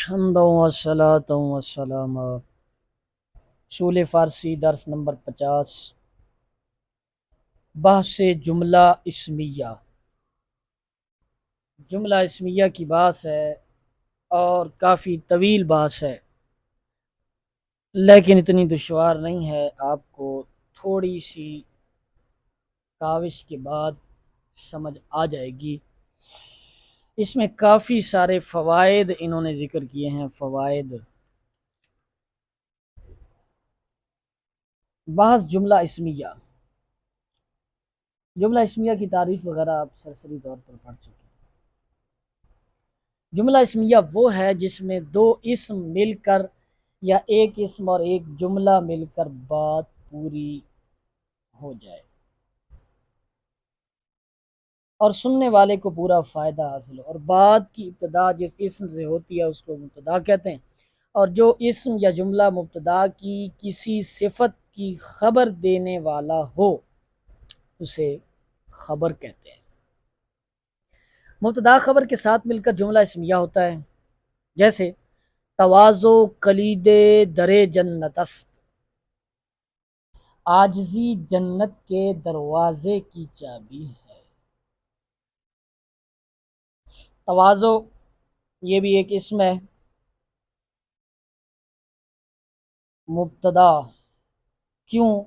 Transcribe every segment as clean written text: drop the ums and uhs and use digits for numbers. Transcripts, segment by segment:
حمد و صلاۃ و سلام اصول فارسی درس نمبر 50 بحث جملہ اسمیہ جملہ اسمیہ کی بحث ہے اور کافی طویل بحث ہے، لیکن اتنی دشوار نہیں ہے، آپ کو تھوڑی سی کاوش کے بعد سمجھ آ جائے گی۔ اس میں کافی سارے فوائد انہوں نے ذکر کیے ہیں۔ فوائد بحث جملہ اسمیہ کی تعریف وغیرہ آپ سرسری طور پر پڑھ چکے ہیں۔ جملہ اسمیہ وہ ہے جس میں دو اسم مل کر یا ایک اسم اور ایک جملہ مل کر بات پوری ہو جائے اور سننے والے کو پورا فائدہ حاصل ہو، اور بات کی ابتدا جس اسم سے ہوتی ہے اس کو مبتدا کہتے ہیں، اور جو اسم یا جملہ مبتدا کی کسی صفت کی خبر دینے والا ہو اسے خبر کہتے ہیں۔ مبتدا خبر کے ساتھ مل کر جملہ اسمیہ ہوتا ہے، جیسے تواضع کلید در جنت است، عاجزی جنت کے دروازے کی چابی ہے۔ تواضع یہ بھی ایک اسم ہے، مبتدا کیوں؟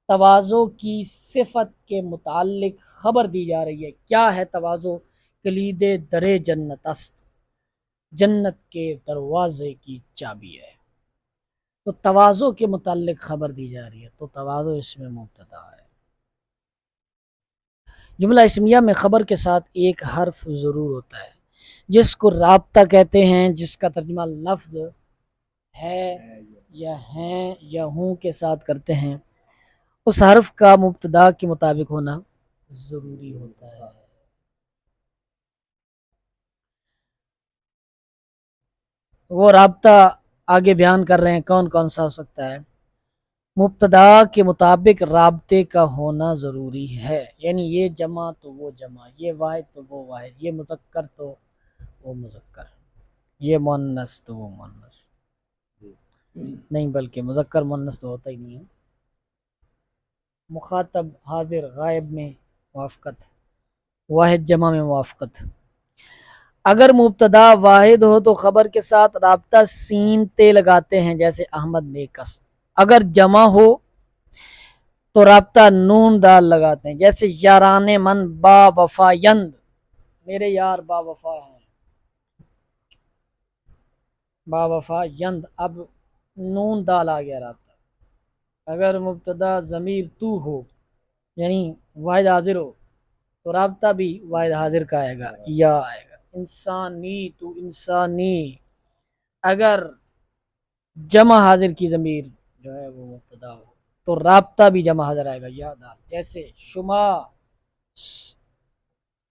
تواضع کی صفت کے متعلق خبر دی جا رہی ہے۔ کیا ہے تواضع؟ کلید در جنت است، جنت کے دروازے کی چابی ہے، تو تواضع کے متعلق خبر دی جا رہی ہے، تو تواضع اس میں مبتدا ہے۔ جملہ اسمیہ میں خبر کے ساتھ ایک حرف ضرور ہوتا ہے جس کو رابطہ کہتے ہیں، جس کا ترجمہ لفظ ہے یا ہیں یا ہوں کے ساتھ کرتے ہیں۔ اس حرف کا مبتدا کے مطابق ہونا ضروری ہوتا ہے۔ وہ رابطہ آگے بیان کر رہے ہیں کون کون سا ہو سکتا ہے۔ مبتدا کے مطابق رابطے کا ہونا ضروری ہے، یعنی یہ جمع تو وہ جمع، یہ واحد تو وہ واحد، یہ مذکر تو وہ مذکر، یہ مؤنث تو وہ مؤنث نہیں، بلکہ مذکر مؤنث تو ہوتا ہی نہیں ہے۔ مخاطب حاضر غائب میں موافقت، واحد جمع میں موافقت۔ اگر مبتدا واحد ہو تو خبر کے ساتھ رابطہ سین تے لگاتے ہیں، جیسے احمد نیکس۔ اگر جمع ہو تو رابطہ نون دال لگاتے ہیں، جیسے یاران من با وفا یند، میرے یار با وفا ہیں، با وفا یند، اب نون دال آ گیا رابطہ۔ اگر مبتدا ضمیر تو ہو یعنی واحد حاضر ہو تو رابطہ بھی واحد حاضر کا آئے گا، یا آئے گا۔ انسانی تو انسانی، اگر جمع حاضر کی ضمیر جو ہے وہ مبتدا ہو تو رابطہ بھی جمع حاضر آئے گا، یا دال، جیسے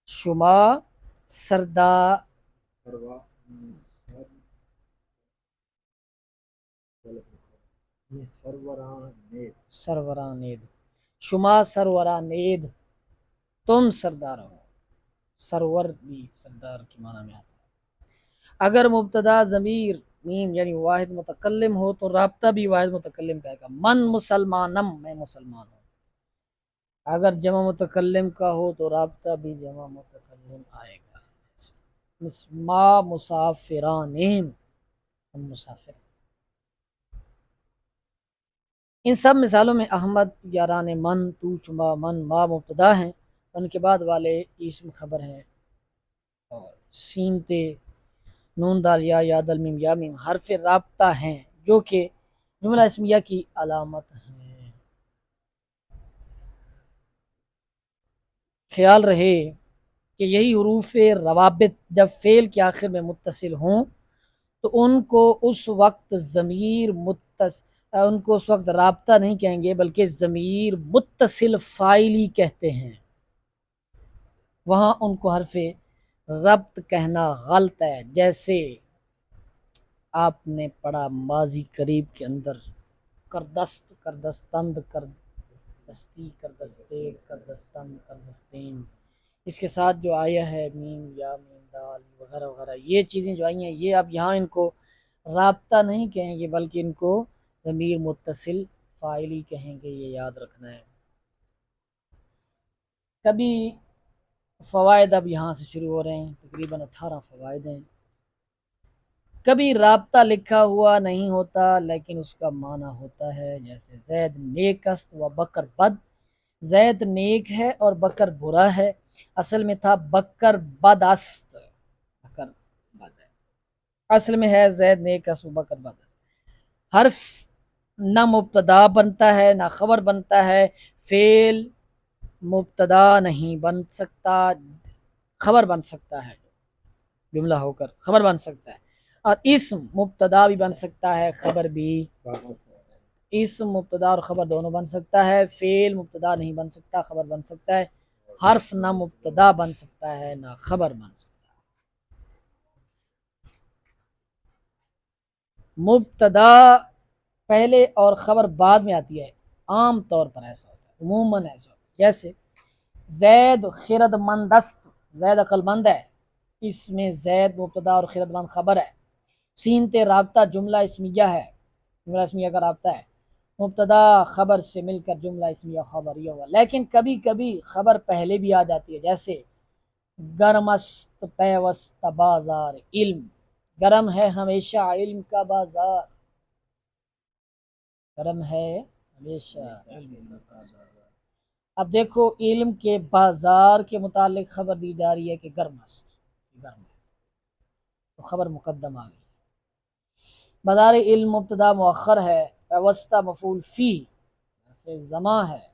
شما سردار سرورانید، شما سرورانید، تم سردار ہو، سرور بھی سردار کی معنی میں آتا ہے۔ اگر مبتدا ضمیر میم یعنی واحد متکلم ہو تو رابطہ بھی واحد متکلم کا آئے گا، من مسلمانم، میں مسلمان ہوں۔ اگر جمع متکلم کا ہو تو رابطہ بھی جمع متکلم آئے گا، ما مسافرانیم، ہم مسافر۔ ان سب مثالوں میں احمد، یاران من، تو، شما، من، ما مبتدا ہیں، ان کے بعد والے اسم خبر ہیں، اور سین تے نون دال یا دل میم یا میم حرف رابطہ ہیں جو کہ جملہ اسمیہ کی علامت ہیں۔ خیال رہے کہ یہی حروف روابط جب فعل کے آخر میں متصل ہوں تو ان کو اس وقت رابطہ نہیں کہیں گے بلکہ ضمیر متصل فاعلی کہتے ہیں، وہاں ان کو حرف ربط کہنا غلط ہے۔ جیسے آپ نے پڑھا ماضی قریب کے اندر کردست، کردستند، کردستی، کردستے، کردستن، کردستین، اس کے ساتھ جو آیا ہے میم یا میم دال وغیرہ وغیرہ، یہ چیزیں جو آئی ہیں یہ اب یہاں ان کو رابطہ نہیں کہیں گے بلکہ ان کو ضمیر متصل فاعل ہی کہیں گے، یہ یاد رکھنا ہے۔ کبھی فوائد اب یہاں سے شروع ہو رہے ہیں، تقریباً 18 فوائد ہیں۔ کبھی رابطہ لکھا ہوا نہیں ہوتا لیکن اس کا معنی ہوتا ہے، جیسے زید نیک است و بکر بد، زید نیک ہے اور بکر برا ہے، اصل میں تھا بکر بد است، بکر بد ہے، اصل میں ہے زید نیک است و بکر بد است۔ حرف نہ مبتدا بنتا ہے نہ خبر بنتا ہے، فعل مبتدا نہیں بن سکتا، خبر بن سکتا ہے، جملہ ہو کر خبر بن سکتا ہے، اور اسم مبتدا بھی بن سکتا ہے، خبر بھی، اسم مبتدا اور خبر دونوں بن سکتا ہے، فعل مبتدا نہیں بن سکتا، خبر بن سکتا ہے، حرف نہ مبتدا بن سکتا ہے نہ خبر بن سکتا ہے۔ مبتدا پہلے اور خبر بعد میں آتی ہے، عام طور پر ایسا ہوتا ہے، عموماً ایسا ہوتا ہے، جیسے زید خرد مند است، زید عقل مند ہے، اس میں زید مبتدا اور خرد مند خبر ہے، سین تے رابطہ جملہ اسمیہ ہے، جملہ اسمیہ کا رابطہ ہے، مبتدا خبر سے مل کر جملہ اسمیہ خبریہ ہوا، لیکن کبھی کبھی خبر پہلے بھی آ جاتی ہے، جیسے گرم است پیوست بازار علم، گرم ہے ہمیشہ علم کا بازار، گرم ہے ہمیشہ علم کا بازار۔ اب دیکھو علم کے بازار کے متعلق خبر دی جا رہی ہے کہ گرم است، گرم ہے، تو خبر مقدم آ گئی۔ بازار علم مبتدا مؤخر ہے، پیوستہ مفعول فی زماں ہے،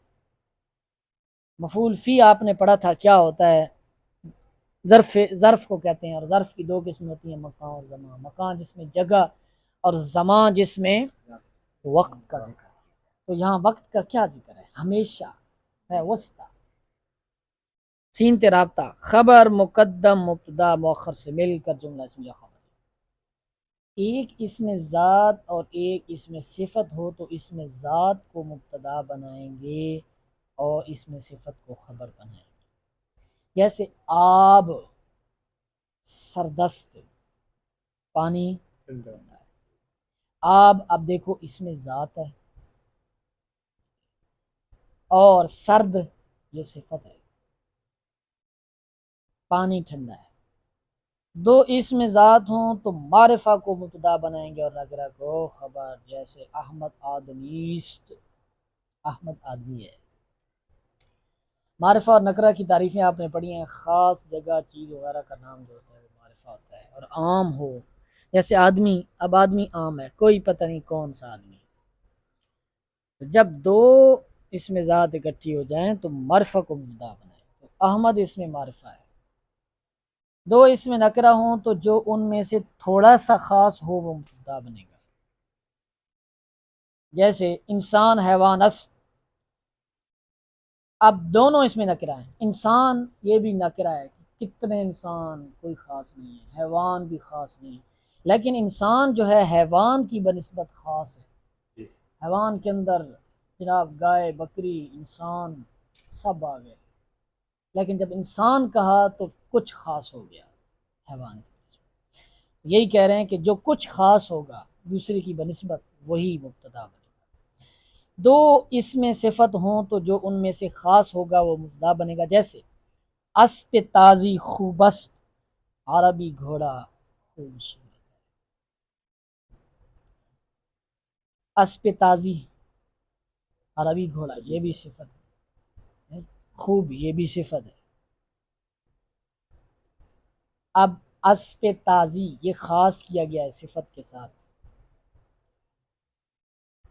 مفعول فی آپ نے پڑھا تھا کیا ہوتا ہے، ظرف کو کہتے ہیں، اور ظرف کی دو قسم ہوتی ہیں، مکان اور زمان، مکان جس میں جگہ اور زمان جس میں وقت کا ذکر، تو یہاں وقت کا کیا ذکر ہے، ہمیشہ ہے وسطی، سین تے رابطہ خبر مقدم مبتدا مؤخر سے مل کر جملہ اسمیہ خبر، ایک اسم ذات اور ایک اسم صفت ہو تو اسم ذات کو مبتدا بنائیں گے اور اسم صفت کو خبر بنائیں گے، جیسے آب سردست، پانی ٹھنڈا ہے، آب اب دیکھو اسم ذات ہے، اور سرد یہ صفت ہے، پانی ٹھنڈا ہے، دو اسم ذات ہوں تو معرفہ کو مبتدا بنائیں گے اور نکرہ کو خبر، جیسے احمد آدمیست، احمد آدمی ہے۔ معرفہ اور نکرہ کی تعریفیں آپ نے پڑھی ہیں، خاص جگہ چیز وغیرہ کا نام جو ہوتا ہے وہ معرفہ ہوتا ہے، اور عام ہو، جیسے آدمی، اب آدمی عام ہے، کوئی پتہ نہیں کون سا آدمی، جب دو اسم ذات اکٹھی ہو جائیں تو معرفہ کو مبتدا بنائیں، تو احمد اسم معرفہ ہے، دو اسم نکرہ ہوں تو جو ان میں سے تھوڑا سا خاص ہو وہ مبتدا بنے گا، جیسے انسان حیوان است، اب دونوں اس میں نکرہ ہیں، انسان یہ بھی نکرہ ہے، کتنے انسان کوئی خاص نہیں ہے، حیوان بھی خاص نہیں ہے، لیکن انسان جو ہے حیوان کی بنسبت خاص ہے، حیوان کے اندر جناب گائے بکری انسان سب آ گئے، لیکن جب انسان کہا تو کچھ خاص ہو گیا حیوان کی، یہی کہہ رہے ہیں کہ جو کچھ خاص ہوگا دوسرے کی بنسبت وہی مبتدا بنے، دو اس میں صفت ہوں تو جو ان میں سے خاص ہوگا وہ مبتدا بنے گا، جیسے اسب تازی خوبست، عربی گھوڑا خوبصورت، اسب تازی عربی گھوڑا یہ بھی صفت ہے، خوب یہ بھی صفت ہے، اب اسب تازی یہ خاص کیا گیا ہے صفت کے ساتھ،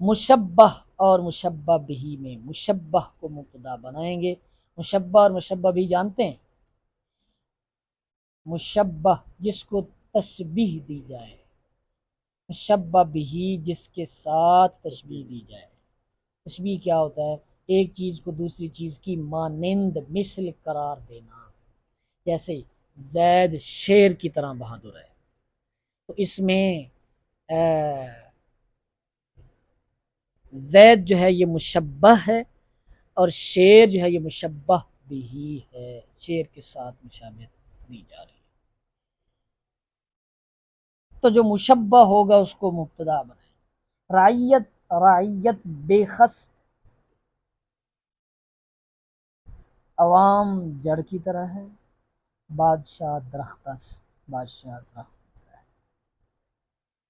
مشبہ اور مشبہ بہی میں مشبہ کو مبتدا بنائیں گے، مشبہ اور مشبہ بھی جانتے ہیں، مشبہ جس کو تشبیہ دی جائے، مشبہ بہی جس کے ساتھ تشبیہ دی جائے، تشبیہ کیا ہوتا ہے، ایک چیز کو دوسری چیز کی مانند مثل قرار دینا، جیسے زید شیر کی طرح بہادر ہے، تو اس میں زید جو ہے یہ مشبہ ہے اور شیر جو ہے یہ مشبہ بھی ہے، شیر کے ساتھ مشابہت دی جا رہی ہے۔ تو جو مشبہ ہوگا اس کو مبتدا بنائیں. رعیت، رعیت بے خست، عوام جڑ کی طرح ہے، بادشاہ درختس، بادشاہ درخت کی طرح ہے.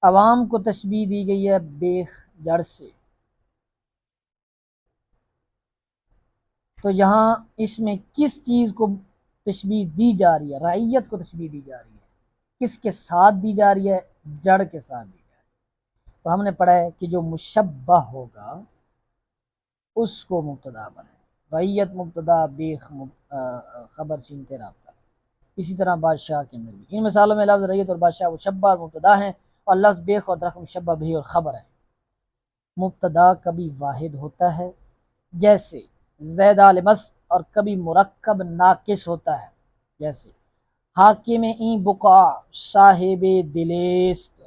عوام کو تشبیہ دی گئی ہے بیخ جڑ سے. تو یہاں اس میں کس چیز کو تشبیہ دی جا رہی ہے؟ رعیت کو تشبیہ دی جا رہی ہے. کس کے ساتھ دی جا رہی ہے؟ جڑ کے ساتھ دی جا رہی ہے. تو ہم نے پڑھا ہے کہ جو مشبہ ہوگا اس کو مبتدا بنائے. رعیت مبتدا، بیخ خبر سینتے رابطہ. اسی طرح بادشاہ کے اندر بھی ان مثالوں میں لفظ رعیت اور بادشاہ مشبہ اور مبتدا ہیں، اور لفظ بیخ اور درخت مشبہ بھی اور خبر ہے. مبتدا کبھی واحد ہوتا ہے جیسے زید المس، اور کبھی مرکب ناقص ہوتا ہے جیسے حاکم این بقع، صاحب دلیست.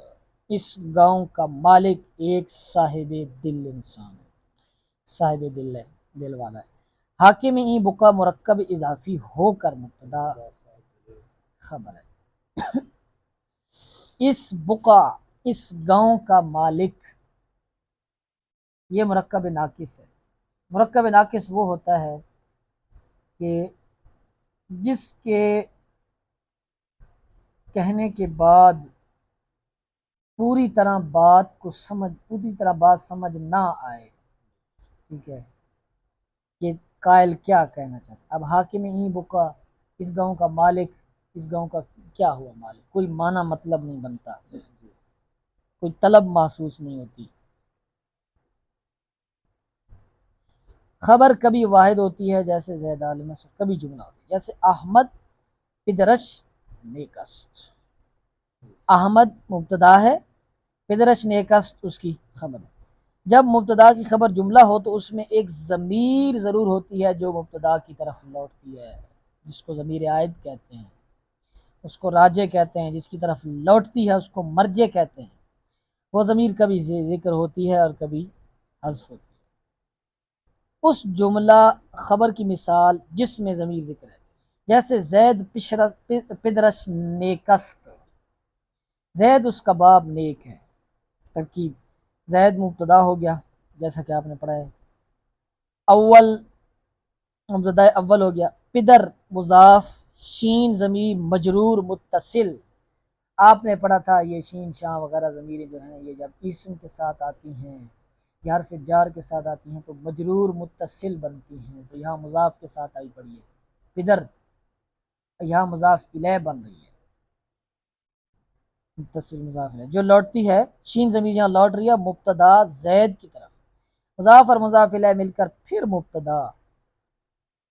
اس گاؤں کا مالک ایک صاحب دل انسان ہے، صاحب دل ہے، دل والا ہے. حاکم این بقع مرکب اضافی ہو کر مبتدا خبر ہے. اس بقع، اس گاؤں کا مالک، یہ مرکب ناقص ہے. مرکب ناقص وہ ہوتا ہے کہ جس کے کہنے کے بعد پوری طرح بات سمجھ نہ آئے. ٹھیک ہے، کہ قائل کیا کہنا چاہتا. اب حاکم این بقع، اس گاؤں کا مالک، اس گاؤں کا کیا ہوا مالک؟ کوئی معنی مطلب نہیں بنتا، کوئی طلب محسوس نہیں ہوتی. خبر کبھی واحد ہوتی ہے جیسے زید المس، کبھی جملہ ہوتی ہے جیسے احمد پدرش نیکست. احمد مبتدا ہے، پدرش نیکست اس کی خبر ہے. جب مبتدا کی خبر جملہ ہو تو اس میں ایک ضمیر ضرور ہوتی ہے جو مبتدا کی طرف لوٹتی ہے، جس کو ضمیر عائد کہتے ہیں، اس کو راجع کہتے ہیں. جس کی طرف لوٹتی ہے اس کو مرجع کہتے ہیں. وہ ضمیر کبھی ذکر ہوتی ہے اور کبھی حذف ہوتی ہے. اس جملہ خبر کی مثال جس میں ضمیر ذکر ہے جیسے زید پدرش نیکست. زید اس کا باب نیک ہے. ترکیب زید مبتدا ہو گیا جیسا کہ آپ نے پڑھا ہے، اول مبتدا اول ہو گیا، پدر مضاف، شین ضمیر مجرور متصل. آپ نے پڑھا تھا یہ شین شاہ وغیرہ ضمیریں جو ہیں یہ جب اسم کے ساتھ آتی ہیں یا حرف جار کے ساتھ آتی ہیں تو مجرور متصل بنتی ہیں. تو یہاں مضاف کے ساتھ آئی پڑی ہے پدر، یہاں مضاف الیہ بن رہی ہے، متصل مضاف الیہ جو لوٹتی ہے. شین ضمیر یہاں لوٹ رہی ہے مبتدا زید کی طرف. مضاف اور مضاف الیہ مل کر پھر مبتدا.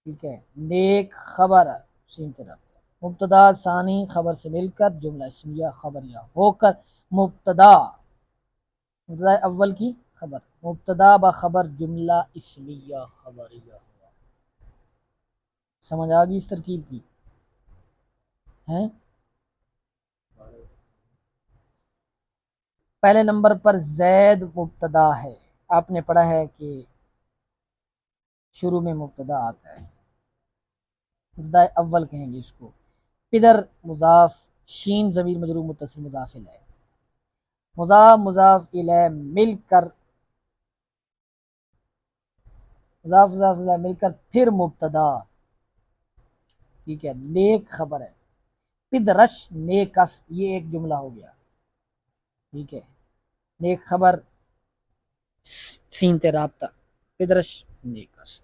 ٹھیک ہے، نیک خبر سین طرف. مبتدا ثانی خبر سے مل کر جملہ اسمیہ خبریہ ہو کر مبتدا اول کی خبر. مبتدا بخبر جملہ اسمیہ خبریہ ہوا. سمجھ آ گئی اس ترکیب کی ہیں؟ پہلے نمبر پر زید مبتدا ہے. آپ نے پڑھا ہے کہ شروع میں مبتدا آتا ہے، مبتدا اول کہیں گے اس کو. پدر مضاف، شین ضمیر مجرور متصل مضاف الیہ. مضاف مضاف الیہ مل کر، مضاف مضاف الیہ مل کر پھر مبتدا. ٹھیک ہے، نیک خبر ہے. پدرش نیکست یہ ایک جملہ ہو گیا. ٹھیک ہے، نیک خبر سین تے رابطہ، پدرش نیکست.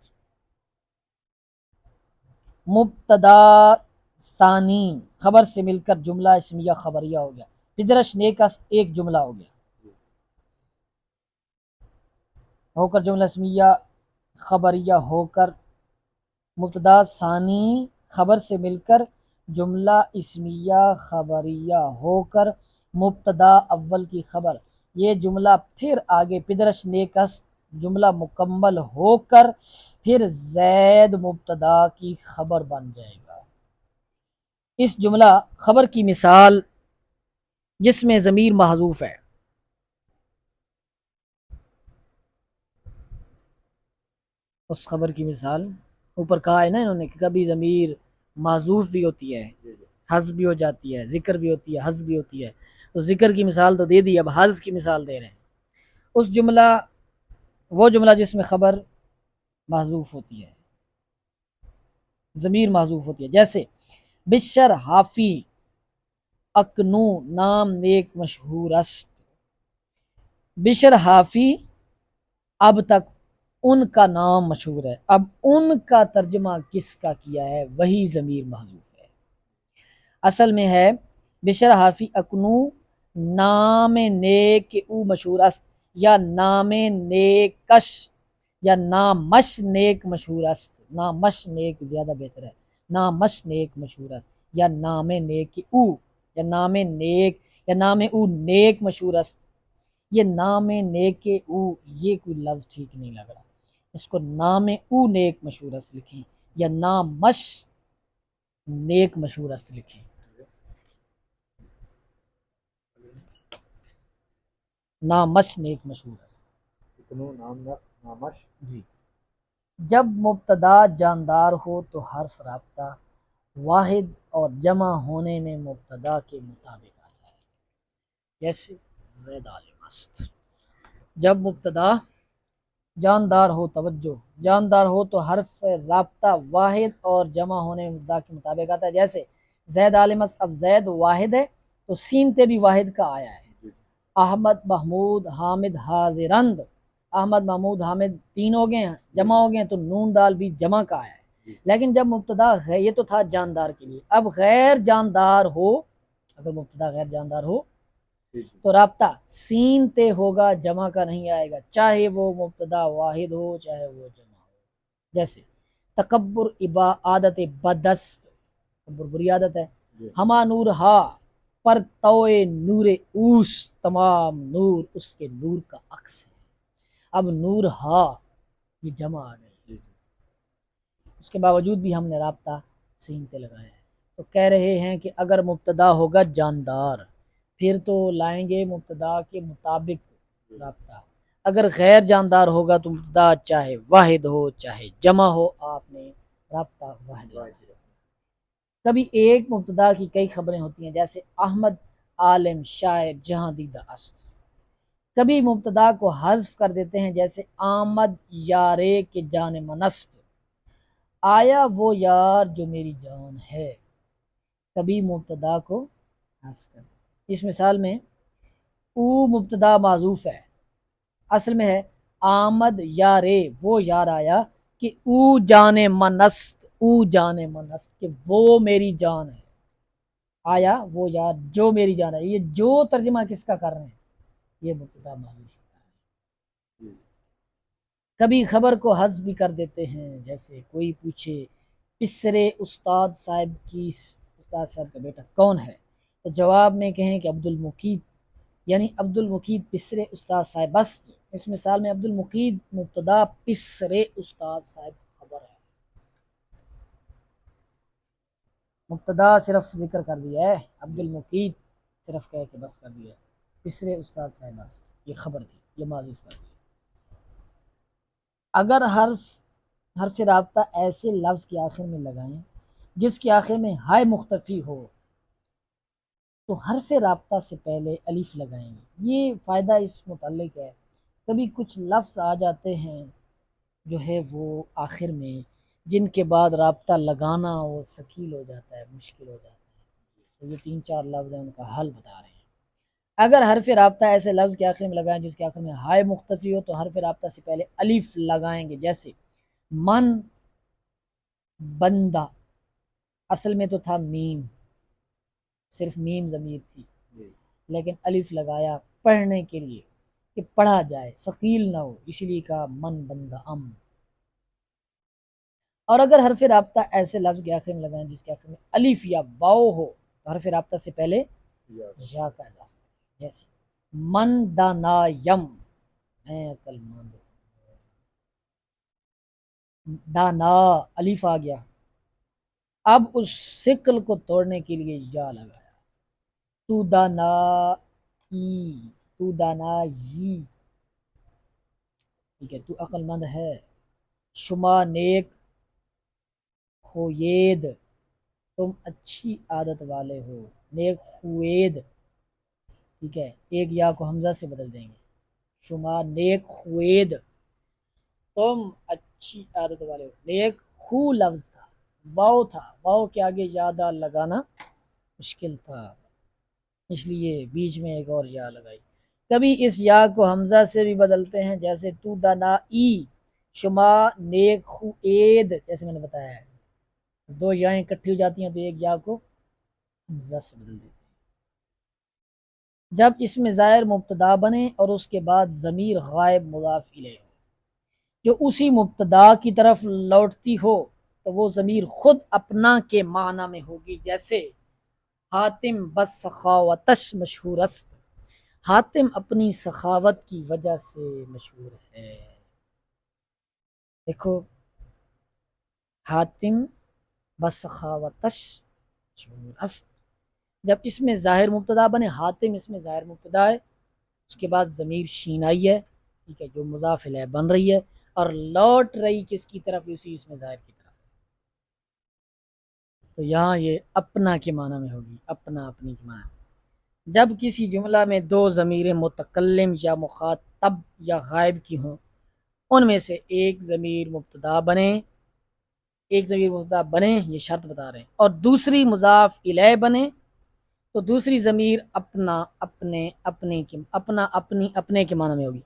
مبتدا ثانی خبر سے مل کر جملہ اسمیہ خبریہ ہو گیا. پدرش نیکست ایک جملہ ہو گیا، ہو کر جملہ اسمیہ خبریہ ہو کر. مبتدا ثانی خبر سے مل کر جملہ اسمیہ خبریہ ہو کر مبتدا اول کی خبر. یہ جملہ پھر آگے پدرش نیکست جملہ مکمل ہو کر پھر زید مبتدا کی خبر بن جائے گا. اس جملہ خبر کی مثال جس میں ضمیر محذوف ہے. اس خبر کی مثال اوپر کہا ہے نا انہوں نے کہ کبھی ضمیر محذوف بھی ہوتی ہے، حذف بھی ہو جاتی ہے، ذکر بھی ہوتی ہے، حذف بھی ہوتی ہے. تو ذکر کی مثال تو دے دی، اب حذف کی مثال دے رہے ہیں۔ وہ جملہ جس میں خبر محذوف ہوتی ہے، ضمیر محذوف ہوتی ہے، جیسے بشر حافی اکنو نام نیک مشہور است۔ بشر حافی اب تک ان کا نام مشہور ہے، اب ان کا ترجمہ کس کا کیا ہے؟ وہی ضمیر محذوف ہے۔ اصل میں ہے بشر حافی اکنو نام نیک او مشہور است، یا نام نیکش یا نامش نیک مشہور است۔ نامش نیک زیادہ بہتر ہے، نامش نیک مشہور است، یا نام نیک او، یا نام نیک، یا نام او نیک مشہور است۔ یہ نام نیک او یہ کوئی لفظ ٹھیک نہیں لگ رہا، اس کو نام او نیک مشہور است لکھیں، یا نامش نیک مشہور است لکھیں۔ نامش نیک مشہور است جی۔ جب مبتدا جاندار ہو تو حرف رابطہ واحد اور جمع ہونے میں مبتدا کے مطابق آتا ہے، جیسے زید عالم است۔ جب مبتدا جاندار ہو، توجہ، جاندار ہو تو حرف رابطہ واحد اور جمع ہونے میں مبتدا کے مطابق آتا ہے، جیسے زید عالم است۔ اب زید واحد ہے تو سین تے بھی واحد کا آیا ہے۔ احمد محمود حامد حاضرند، احمد محمود حامد تین ہو گئے ہیں، جمع ہو گئے ہیں، تو نون دال بھی جمع کا آیا ہے۔ لیکن جب مبتدا ہے، یہ تو تھا جاندار کے لیے، اب غیر جاندار ہو، اگر مبتدا غیر جاندار ہو تو رابطہ سین تے ہوگا، جمع کا نہیں آئے گا، چاہے وہ مبتدا واحد ہو چاہے وہ جمع ہو۔ جیسے تکبر عادت بدست، تکبر بری عادت ہے۔ ہما نور ہا پر توئے نور اوس، تمام نور اس کے نور کا عکس ہے۔ اب نور ہا یہ جمع آ گئی، اس کے باوجود بھی ہم نے رابطہ سین تے لگایا ہے۔ تو کہہ رہے ہیں کہ اگر مبتدا ہوگا جاندار پھر تو لائیں گے مبتدا کے مطابق رابطہ، اگر غیر جاندار ہوگا تو مبتدا چاہے واحد ہو چاہے جمع ہو، آپ نے رابطہ واحد لگانا ہے۔ کبھی ایک مبتدا کی کئی خبریں ہوتی ہیں، جیسے احمد عالم شاعر جہاں دیدہ است۔ کبھی مبتدا کو حذف کر دیتے ہیں، جیسے آمد یارے کے جان منست، آیا وہ یار جو میری جان ہے۔ کبھی مبتدا کو حذف کر دیتے ہیں۔ اس مثال میں او مبتدا معذوف ہے، اصل میں ہے آمد یارے وہ یار آیا، کہ او جان منست، او جان منست کہ وہ میری جان ہے، آیا وہ یار جو میری جان ہے۔ یہ جو ترجمہ کس کا کر رہے ہیں؟ یہ مبتدا معذوف ہوتا ہے۔ کبھی خبر کو حذف بھی کر دیتے ہیں، جیسے کوئی پوچھے پسرے استاد صاحب کی، استاد صاحب کا بیٹا کون ہے، تو جواب میں کہیں کہ عبد المقید، یعنی عبد المقید پسرے استاد صاحب است۔ اس مثال میں عبد المقید مبتدا، پسرے استاد صاحب خبر ہے۔ مبتدا صرف ذکر کر دیا ہے، عبد المقید صرف کہہ کے بس کر دیا ہے، پسرے استاد صاحب است یہ خبر تھی، یہ معذوف کر دیا۔ اگر حرف رابطہ ایسے لفظ کے آخر میں لگائیں جس کے آخر میں ہائے مختفی ہو تو حرف رابطہ سے پہلے الف لگائیں گے۔ یہ فائدہ اس متعلق ہے، کبھی کچھ لفظ آ جاتے ہیں جو ہے وہ آخر میں، جن کے بعد رابطہ لگانا وہ ثقیل ہو جاتا ہے، مشکل ہو جاتا ہے، تو یہ 3-4 لفظ ہیں، ان کا حل بتا رہے ہیں۔ اگر حرف رابطہ ایسے لفظ کے آخر میں لگائیں جس کے آخر میں ہائے مختفی ہو تو حرف رابطہ سے پہلے الف لگائیں گے، جیسے من بندہ، اصل میں تو تھا میم، صرف میم ضمیر تھی، لیکن الف لگایا پڑھنے کے لیے کہ پڑھا جائے، ثقیل نہ ہو، اس لیے کہا من بندہ ام۔ اور اگر حرف رابطہ ایسے لفظ کے آخر میں لگائیں جس کے آخر میں الف یا واو ہو تو حرف رابطہ سے پہلے یا کا اضافہ، جیسے من دانا یم، میں عقل مند، دانا الف آ گیا، اب اس شکل کو توڑنے کے لیے یا لگایا، تو دانا ای، تو دانا ی، ٹھیک ہے، تو عقل مند ہے، شما نیک خوید، تم اچھی عادت والے ہو، نیک خوید، ٹھیک ہے، ایک یا کو حمزہ سے بدل دیں گے، شما نیک خوید، تم اچھی عادت والے ہو، نیک خو لفظ تھا، واؤ تھا، واؤ کے آگے یادہ لگانا مشکل تھا، اس لیے بیچ میں ایک اور یا لگائی۔ کبھی اس یا کو حمزہ سے بھی بدلتے ہیں، جیسے تو دنائی، شما نیک خوید، جیسے میں نے بتایا ہے، دو یائیں اکٹھی ہو جاتی ہیں تو ایک یا کو حمزہ سے بدل دیتے ہیں۔ جب اس میں ظاہر مبتدا بنے اور اس کے بعد ضمیر غائب مضاف الیہ ہو، جو اسی مبتدا کی طرف لوٹتی ہو، تو وہ ضمیر خود اپنا کے معنی میں ہوگی، جیسے حاتم بس سخاوتش مشہور است، حاتم اپنی سخاوت کی وجہ سے مشہور ہے۔ دیکھو، حاتم بس سخاوتش مشہور است، جب اس میں ظاہر مبتدا بنے، حاتم اس میں ظاہر مبتدا ہے، اس کے بعد ضمیر شین آئی ہے، ٹھیک ہے، جو مضاف الیہ بن رہی ہے اور لوٹ رہی کس کی طرف، اسی اس میں ظاہر کی طرف، تو یہاں یہ اپنا کے معنی میں ہوگی، اپنا اپنی کے معنی۔ جب کسی جملہ میں دو ضمیر متکلم یا مخاطب یا غائب کی ہوں، ان میں سے ایک ضمیر مبتدا بنے، یہ شرط بتا رہے ہیں، اور دوسری مضاف الیہ بنے، تو دوسری ضمیر اپنا اپنے اپنے کی اپنا اپنی اپنے کے معنی میں ہوگی،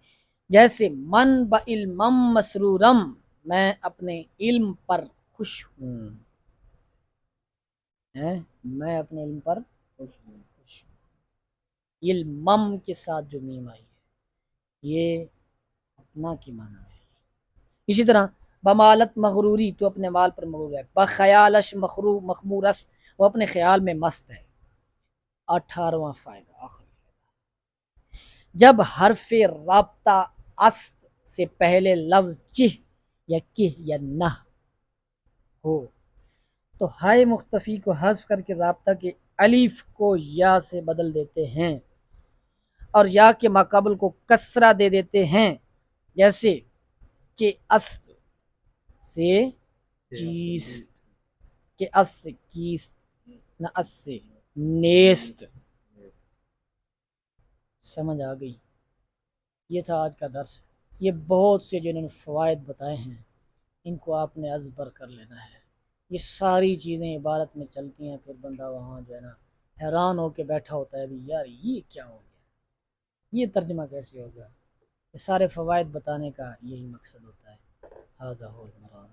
جیسے من بعلمم مسرورم، میں اپنے علم پر خوش ہوں، میں اپنے علم پر خوش ہوں، علمم کے ساتھ جو میم آئی ہے یہ اپنا کی معنی ہے۔ اسی طرح بمالت مغروری، تو اپنے مال پر مغرور ہے، بخیالش مخمورس، وہ اپنے خیال میں مست ہے۔ 18واں فائدہ، آخری فائدہ، جب حرف رابطہ است سے پہلے لفظ چہ یا کہ یا نہ ہو تو ہائے مختفی کو حذف کر کے رابطہ کے الف کو یا سے بدل دیتے ہیں اور یا کے ماقبل کو کسرہ دے دیتے ہیں، جیسے کہ است سے چیست، کہ اس سے کیست، نہ اس سے نیست۔ سمجھ آ گئی؟ یہ تھا آج کا درس۔ یہ بہت سے جو انہوں نے فوائد بتائے ہیں ان کو آپ نے ازبر کر لینا ہے۔ یہ ساری چیزیں عبارت میں چلتی ہیں، پھر بندہ وہاں جو ہے نا حیران ہو کے بیٹھا ہوتا ہے، بھی یار یہ کیا ہو گیا، یہ ترجمہ کیسے ہو گیا۔ یہ سارے فوائد بتانے کا یہی مقصد ہوتا ہے۔ ھذا ھو المرام۔